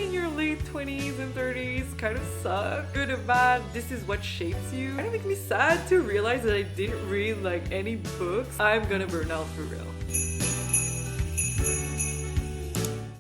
in your late 20s and 30s kind of suck. Good or bad, this is what shapes you. Kind of makes me sad to realize that I didn't read like any books. I'm gonna burn out for real.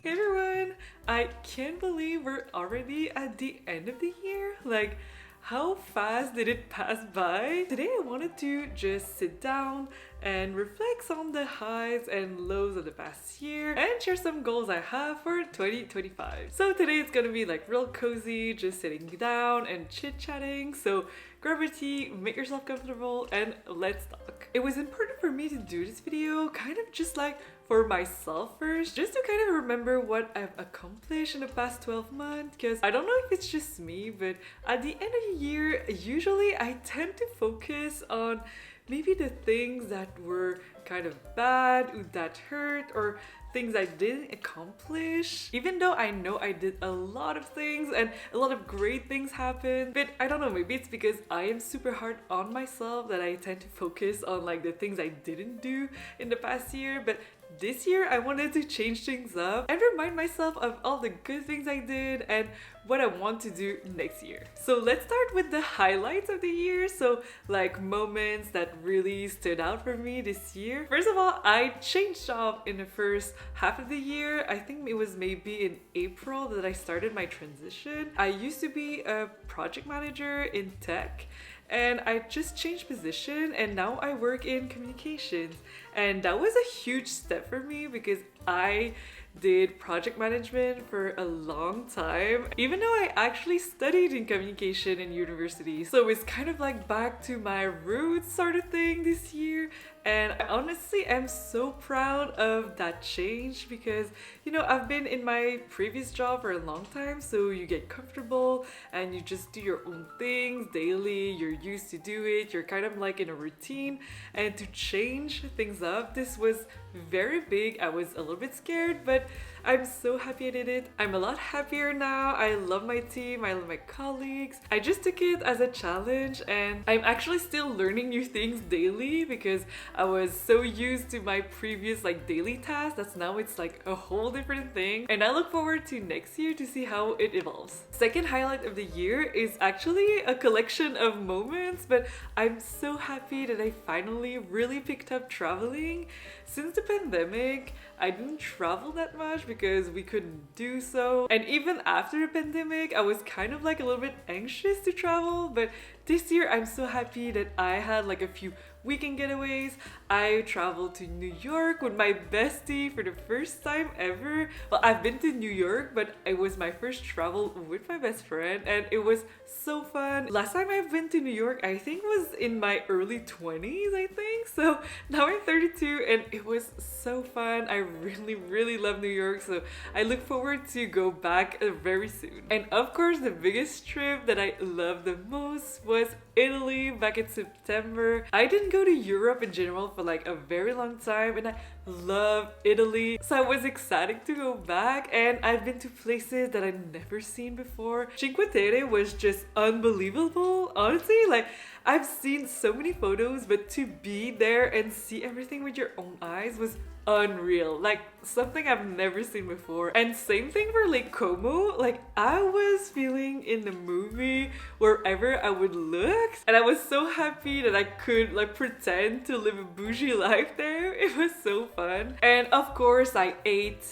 Hey everyone! I can't believe we're already at the end of the year. Like, how fast did it pass by? Today I wanted to just sit down and reflect on the highs and lows of the past year and share some goals I have for 2025. So today it's gonna be like real cozy, just sitting down and chit-chatting. So grab a tea, make yourself comfortable, and let's talk. It was important for me to do this video kind of just like for myself first, just to kind of remember what I've accomplished in the past 12 months, because I don't know if it's just me, but at the end of the year, usually I tend to focus on maybe the things that were kind of bad, that hurt, or things I didn't accomplish. Even though I know I did a lot of things and a lot of great things happened, but I don't know, maybe it's because I am super hard on myself that I tend to focus on like the things I didn't do in the past year. But this year I wanted to change things up and remind myself of all the good things I did and what I want to do next year. So let's start with the highlights of the year. So like moments that really stood out for me this year. First of all, I changed job in the first half of the year. I think it was maybe in April that I started my transition. I used to be a project manager in tech, and I just changed position and now I work in communications. And that was a huge step for me because I did project management for a long time, even though I actually studied in communication in university. So it's kind of like back to my roots sort of thing this year. And I honestly am so proud of that change because, you know, I've been in my previous job for a long time, so you get comfortable and you just do your own things daily, you're used to do it, you're kind of like in a routine. And to change things up, this was very big. I was a little bit scared, but I'm so happy I did it. I'm a lot happier now. I love my team, I love my colleagues. I just took it as a challenge and I'm actually still learning new things daily because I was so used to my previous like daily tasks that now it's like a whole different thing. And I look forward to next year to see how it evolves. Second highlight of the year is actually a collection of moments, but I'm so happy that I finally really picked up traveling. Since the pandemic, I didn't travel that much because we couldn't do so. And even after the pandemic, I was kind of like a little bit anxious to travel. But this year, I'm so happy that I had like a few weekend getaways. I traveled to New York with my bestie for the first time ever. Well, I've been to New York, but it was my first travel with my best friend and it was so fun. Last time I've been to New York, I think was in my early 20s, I think. So now I'm 32 and it was so fun. I really love New York, so I look forward to go back very soon. And of course, the biggest trip that I loved the most was Italy back in September. I didn't go to Europe in general for like a very long time and I love Italy. So I was excited to go back and I've been to places that I've never seen before. Cinque Terre was just unbelievable. Honestly, like I've seen so many photos, but to be there and see everything with your own eyes was unreal, like something I've never seen before. And same thing for Lake Como. Like I was feeling in the movie wherever I would look, and I was so happy that I could like pretend to live a bougie life there. It was so fun. And of course I ate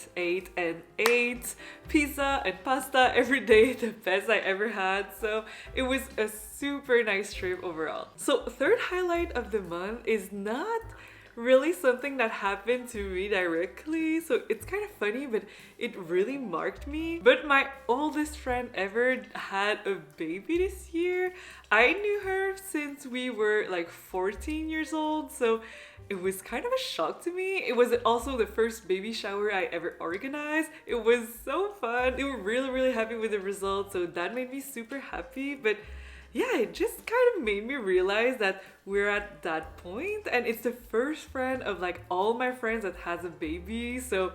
pizza and pasta every day, the best I ever had. So it was a super nice trip overall. So third highlight of the month is not really something that happened to me directly, so it's kind of funny, but it really marked me. But my oldest friend ever had a baby this year. I knew her since we were like 14 years old, so it was kind of a shock to me. It was also the first baby shower I ever organized. It was so fun. They were really happy with the results, so that made me super happy. But yeah, it just kind of made me realize that we're at that point and it's the first friend of like all my friends that has a baby. So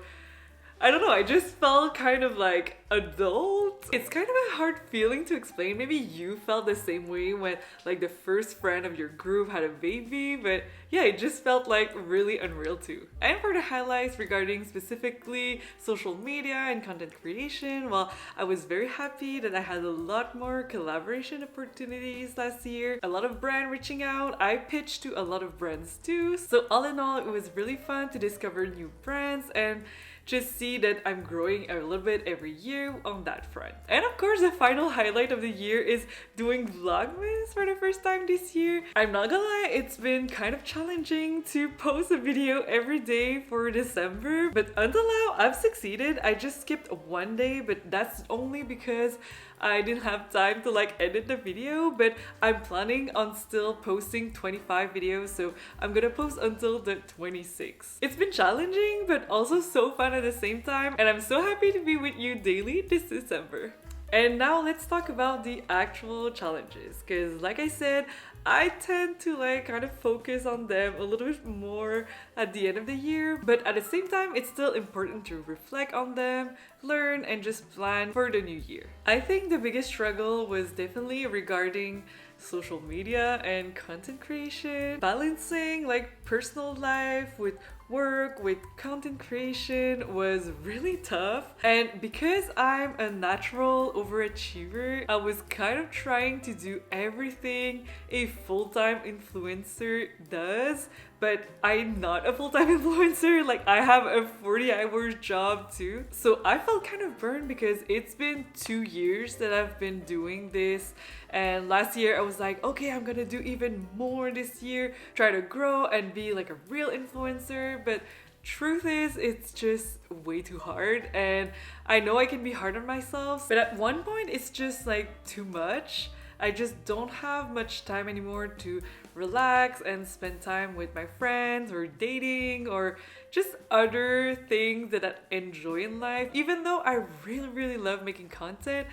I don't know, I just felt kind of like adult It's kind of a hard feeling to explain. Maybe you felt the same way when like the first friend of your group had a baby, but yeah, it just felt like really unreal too. And for the highlights regarding specifically social media and content creation, well, I was very happy that I had a lot more collaboration opportunities last year. A lot of brand reaching out. I pitched to a lot of brands too. So all in all, it was really fun to discover new brands and just see that I'm growing a little bit every year on that front. And of course, the final highlight of the year is doing Vlogmas for the first time this year. I'm not gonna lie, it's been kind of challenging to post a video every day for December, but until now, I've succeeded. I just skipped one day, but that's only because I didn't have time to like edit the video, but I'm planning on still posting 25 videos, so I'm gonna post until the 26th. It's been challenging, but also so fun at the same time, and I'm so happy to be with you daily this December. And now let's talk about the actual challenges, because like I said, I tend to like kind of focus on them a little bit more at the end of the year, but at the same time, it's still important to reflect on them, learn, and just plan for the new year. I think the biggest struggle was definitely regarding social media and content creation, balancing like personal life with work, with content creation was really tough. And because I'm a natural overachiever, I was kind of trying to do everything a full-time influencer does, but I'm not a full-time influencer. Like, I have a 40-hour job too. So I felt kind of burned because it's been 2 years that I've been doing this. And last year I was like, okay, I'm gonna do even more this year, try to grow and be like a real influencer. But truth is, it's just way too hard. And I know I can be hard on myself, but at one point it's just like too much. I just don't have much time anymore to relax and spend time with my friends or dating or just other things that I enjoy in life. Even though I really love making content,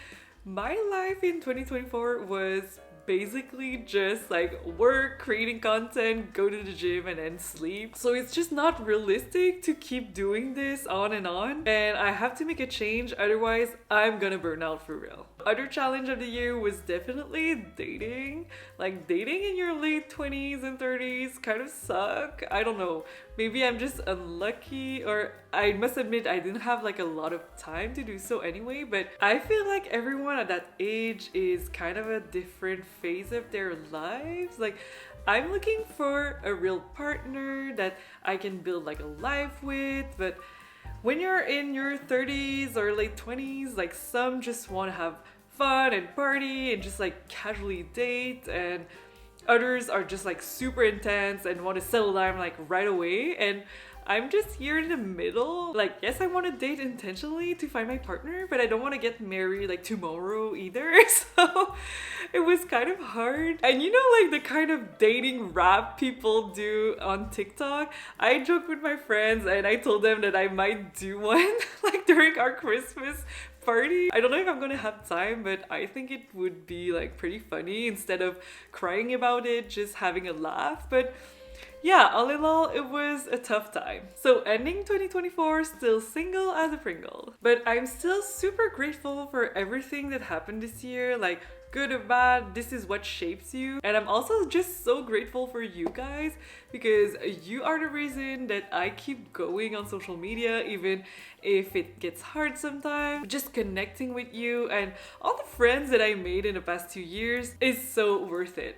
my life in 2024 was basically just like work, creating content, go to the gym, and then sleep. So it's just not realistic to keep doing this on, and I have to make a change, otherwise I'm gonna burn out for real. Other challenge of the year was definitely dating. Like, dating in your late 20s and 30s kind of suck. I don't know, maybe I'm just unlucky, or I must admit I didn't have like a lot of time to do so anyway, but I feel like everyone at that age is kind of a different phase of their lives. Like, I'm looking for a real partner that I can build like a life with, but when you're in your 30s or late 20s, like, some just want to have fun and party and just like casually date, and others are just like super intense and want to settle down like right away. And I'm just here in the middle. Like, yes, I want to date intentionally to find my partner, but I don't want to get married like tomorrow either. So it was kind of hard. And you know, like the kind of dating rap people do on TikTok, I joked with my friends and I told them that I might do one like during our Christmas party. I don't know if I'm gonna have time, but I think it would be like pretty funny instead of crying about it, just having a laugh. But yeah, all in all, it was a tough time. So ending 2024 still single as a Pringle. But I'm still super grateful for everything that happened this year, like good or bad, this is what shapes you. And I'm also just so grateful for you guys, because you are the reason that I keep going on social media, even if it gets hard sometimes. Just connecting with you and all the friends that I made in the past 2 years is so worth it.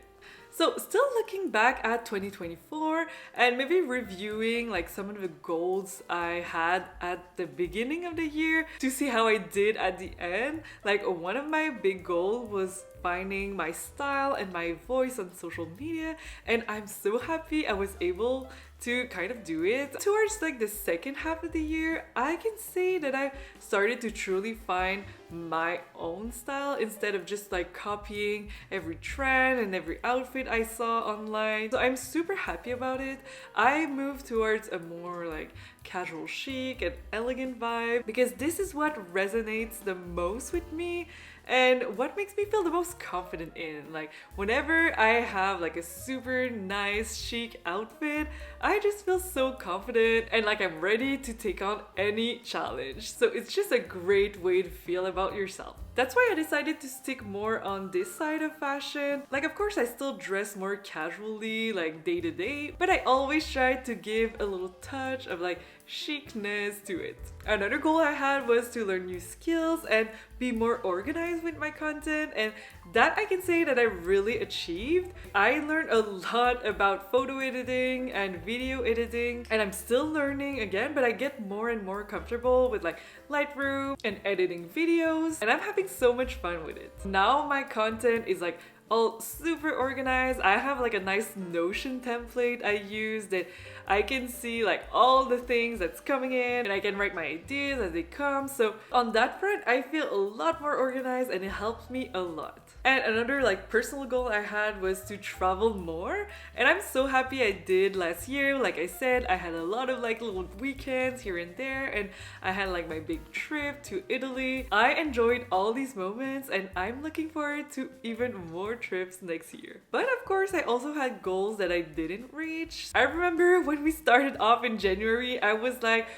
So still looking back at 2024 and maybe reviewing like some of the goals I had at the beginning of the year to see how I did at the end. Like, one of my big goals was finding my style and my voice on social media, and I'm so happy I was able to kind of do it. Towards like the second half of the year, I can say that I started to truly find my own style instead of just like copying every trend and every outfit I saw online. So I'm super happy about it. I moved towards a more like casual chic and elegant vibe because this is what resonates the most with me. and what makes me feel the most confident in. Like whenever I have like a super nice chic outfit, I just feel so confident and like I'm ready to take on any challenge. So it's just a great way to feel about yourself. That's why I decided to stick more on this side of fashion. Like of course I still dress more casually, like day to day, but I always try to give a little touch of like chicness to it. Another goal I had was to learn new skills and be more organized with my content, and that I can say that I really achieved. I learned a lot about photo editing and video editing, and I'm still learning again, but I get more and more comfortable with like Lightroom and editing videos, and I'm having so much fun with it. Now my content is like all super organized. I have like a nice Notion template I use that I can see like all the things that's coming in, and I can write my ideas as they come. So on that front, I feel a lot more organized and it helps me a lot. And another like personal goal I had was to travel more, and I'm so happy I did last year. Like I said, I had a lot of like little weekends here and there, and I had like my big trip to Italy. I enjoyed all these moments and I'm looking forward to even more trips next year. But of course I also had goals that I didn't reach. I remember when we started off in January, I was like,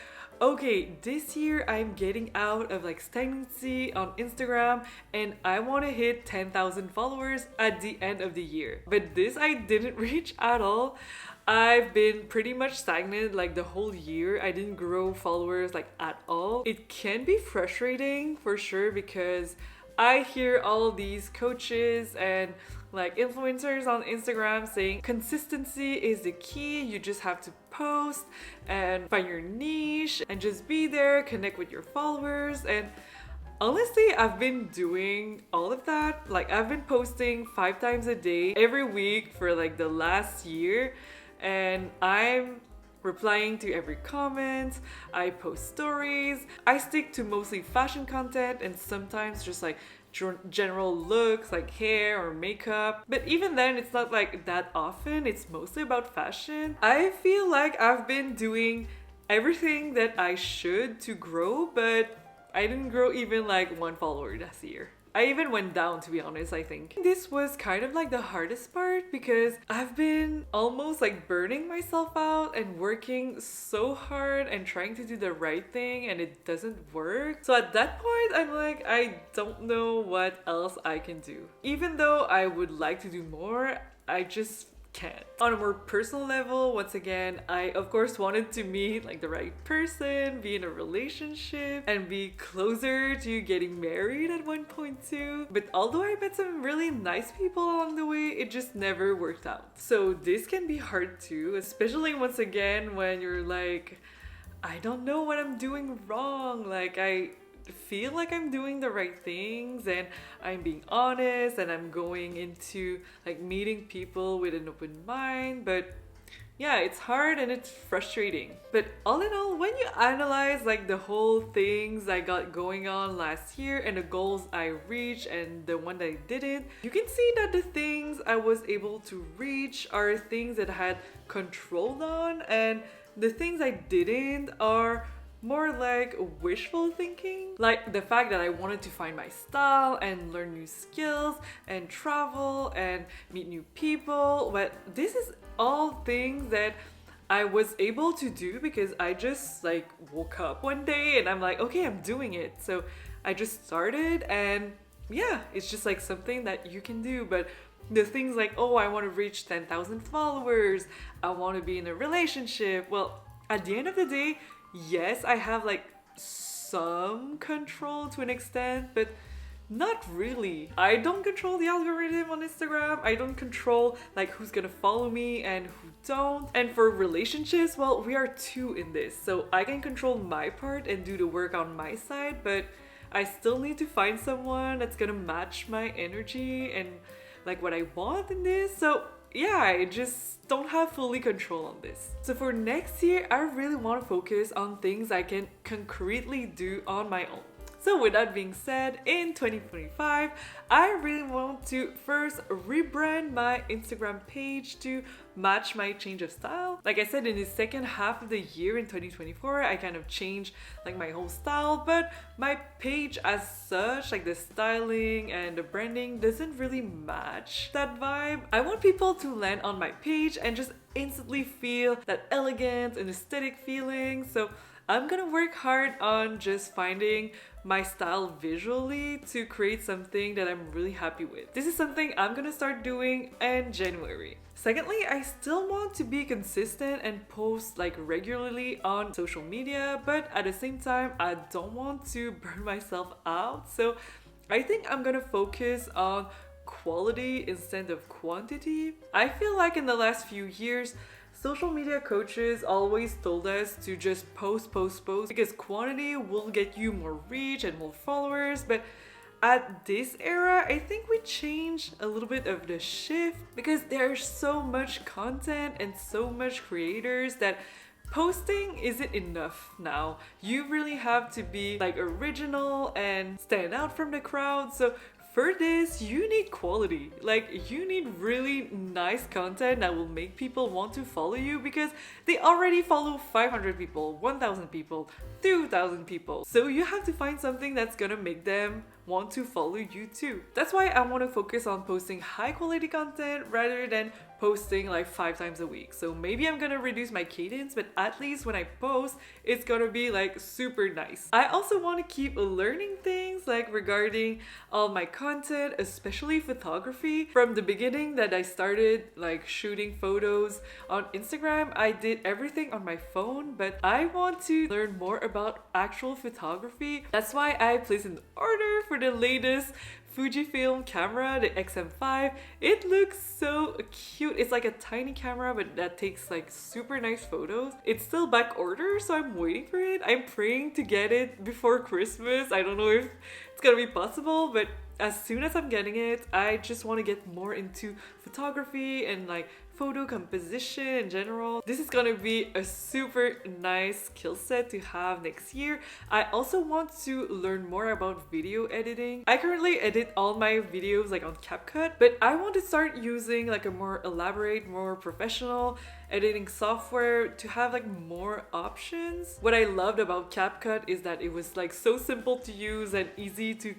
okay, this year I'm getting out of like stagnancy on Instagram and I want to hit 10,000 followers at the end of the year. But this I didn't reach at all. I've been pretty much stagnant like the whole year. I didn't grow followers like at all. It can be frustrating for sure because I hear all these coaches and like influencers on Instagram saying consistency is the key. You just have to post and find your niche and just be there, connect with your followers. And honestly, I've been doing all of that. Like I've been posting 5 times a day every week for like the last year, and I'm replying to every comment. I post stories. I stick to mostly fashion content and sometimes just like general looks like hair or makeup, but even then it's not like that often. It's mostly about fashion. I feel like I've been doing everything that I should to grow, but I didn't grow even like 1 follower this year. I even went down, to be honest. I think this was kind of like the hardest part because I've been almost like burning myself out and working so hard and trying to do the right thing, and it doesn't work. So at that point I'm like, I don't know what else I can do. Even though I would like to do more, I just can't. On a more personal level, once again, I of course wanted to meet like the right person, be in a relationship, and be closer to getting married at one point too. But although I met some really nice people along the way, it just never worked out. So this can be hard too, especially once again when you're like, I don't know what I'm doing wrong. Like I feel like I'm doing the right things and I'm being honest and I'm going into like meeting people with an open mind, but yeah, it's hard and it's frustrating. But all in all, when you analyze like the whole things I got going on last year and the goals I reached and the one that I didn't, you can see that the things I was able to reach are things that I had controlled on, and the things I didn't are more like wishful thinking. Like the fact that I wanted to find my style and learn new skills and travel and meet new people. But this is all things that I was able to do because I just like woke up one day and I'm like, okay, I'm doing it. So I just started, and yeah, it's just like something that you can do. But the things like, oh, I want to reach 10,000 followers, I want to be in a relationship. Well, at the end of the day, yes, I have like some control to an extent, but not really. I don't control the algorithm on Instagram. I don't control like who's gonna follow me and who don't. And for relationships, well, we are 2 in this, so I can control my part and do the work on my side, but I still need to find someone that's gonna match my energy and like what I want in this. So yeah, I just don't have fully control on this. So for next year, I really want to focus on things I can concretely do on my own. So with that being said, in 2025, I really want to first rebrand my Instagram page to match my change of style. Like I said, in the second half of the year in 2024, I kind of changed like my whole style, but my page as such, like the styling and the branding, doesn't really match that vibe. I want people to land on my page and just instantly feel that elegant and aesthetic feeling. So I'm gonna work hard on just finding my style visually to create something that I'm really happy with. This is something I'm gonna start doing in January. Secondly, I still want to be consistent and post like regularly on social media, but at the same time, I don't want to burn myself out. So I think I'm gonna focus on quality instead of quantity. I feel like in the last few years, social media coaches always told us to just post because quantity will get you more reach and more followers, but at this era, I think we changed a little bit of the shift because there's so much content and so much creators that posting isn't enough now. You really have to be like original and stand out from the crowd. So for this, you need quality. Like, you need really nice content that will make people want to follow you because they already follow 500 people, 1,000 people, 2,000 people. So you have to find something that's gonna make them want to follow you too. That's why I want to focus on posting high quality content rather than posting like 5 times a week. So maybe I'm gonna reduce my cadence, but at least when I post, it's gonna be like super nice. I also want to keep learning things like regarding all my content, especially photography. From the beginning that I started like shooting photos on Instagram, I did everything on my phone, but I want to learn more about actual photography. That's why I placed an order for the latest Fujifilm camera, the XM5. It looks so cute. It's like a tiny camera, but that takes like super nice photos. It's still back order, so I'm waiting for it. I'm praying to get it before Christmas. I don't know if it's gonna be possible, but as soon as I'm getting it, I just want to get more into photography and like photo composition in general. This is gonna be a super nice skill set to have next year. I also want to learn more about video editing. I currently edit all my videos like on CapCut, but I want to start using like a more elaborate, more professional editing software to have like more options. What I loved about CapCut is that it was like so simple to use and easy to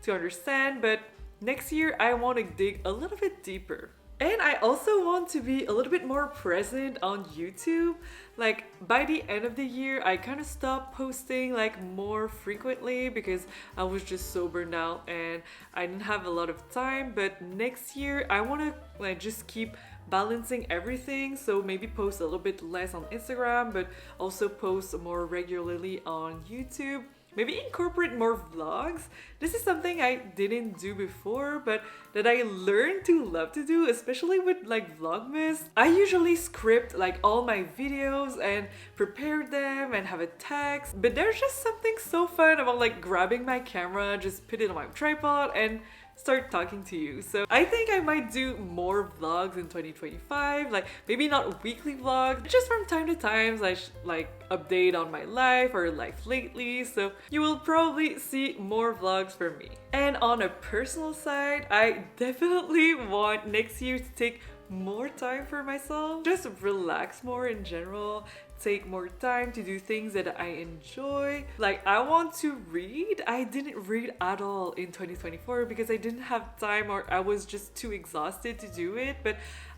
understand, but next year I want to dig a little bit deeper. And I also want to be a little bit more present on YouTube. Like by the end of the year, I kind of stopped posting like more frequently because I was just so burned out and I didn't have a lot of time. But next year, I want to like just keep balancing everything. So maybe post a little bit less on Instagram, but also post more regularly on YouTube. Maybe incorporate more vlogs. This is something I didn't do before, but that I learned to love to do, especially with like Vlogmas. I usually script like all my videos and prepare them and have a text, but there's just something so fun about like grabbing my camera, just put it on my tripod and start talking to you. So I think I might do more vlogs in 2025, like maybe not weekly vlogs, just from time to time, like update on my life or life lately. So you will probably see more vlogs from me. And on a personal side, I definitely want next year to take more time for myself, just relax more in general, take more time to do things that I enjoy. Like I want to read. I didn't read at all in 2024 because I didn't have time or I was just too exhausted to do it, but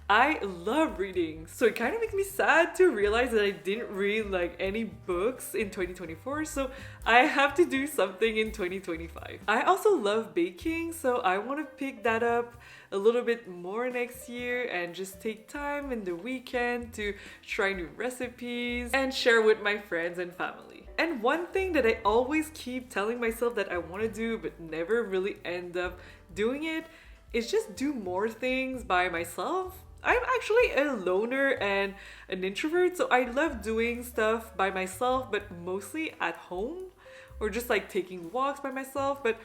I love reading. So it kind of makes me sad to realize that I didn't read like any books in 2024, so I have to do something in 2025. I also love baking, so I want to pick that up a little bit more next year and just take time in the weekend to try new recipes and share with my friends and family. And one thing that I always keep telling myself that I want to do but never really end up doing it is just do more things by myself. I'm actually a loner and an introvert, so I love doing stuff by myself, but mostly at home or just like taking walks by myself. But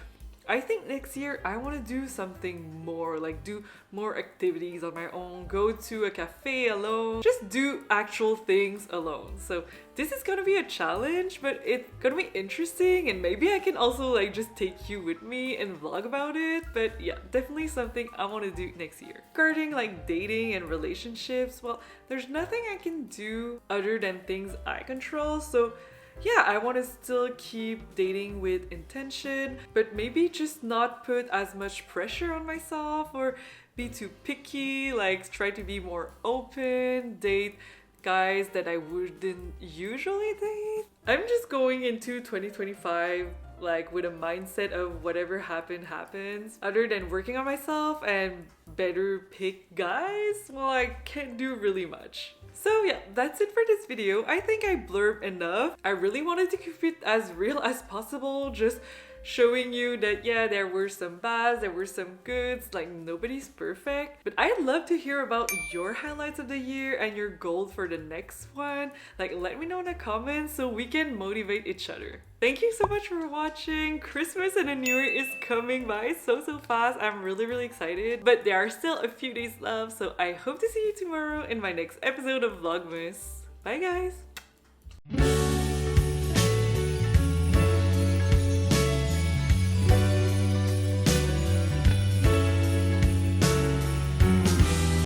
I think next year I want to do something more, like do more activities on my own, go to a cafe alone, just do actual things alone. So this is gonna be a challenge, but it's gonna be interesting, and maybe I can also like just take you with me and vlog about it. But yeah, definitely something I want to do next year. Regarding like dating and relationships, well, there's nothing I can do other than things I control. So yeah, I want to still keep dating with intention, but maybe just not put as much pressure on myself or be too picky, like try to be more open, date guys that I wouldn't usually date. I'm just going into 2025 like with a mindset of whatever happens, other than working on myself and better pick guys. Well, I can't do really much. So yeah, that's it for this video. I think I blurbed enough. I really wanted to keep it as real as possible, just showing you that yeah, there were some bads, there were some goods, like nobody's perfect. But I'd love to hear about your highlights of the year and your goal for the next one. Like let me know in the comments so we can motivate each other. Thank you so much for watching. Christmas and the New Year is coming by so fast. I'm really excited. But there are still a few days left, so I hope to see you tomorrow in my next episode of Vlogmas. Bye guys!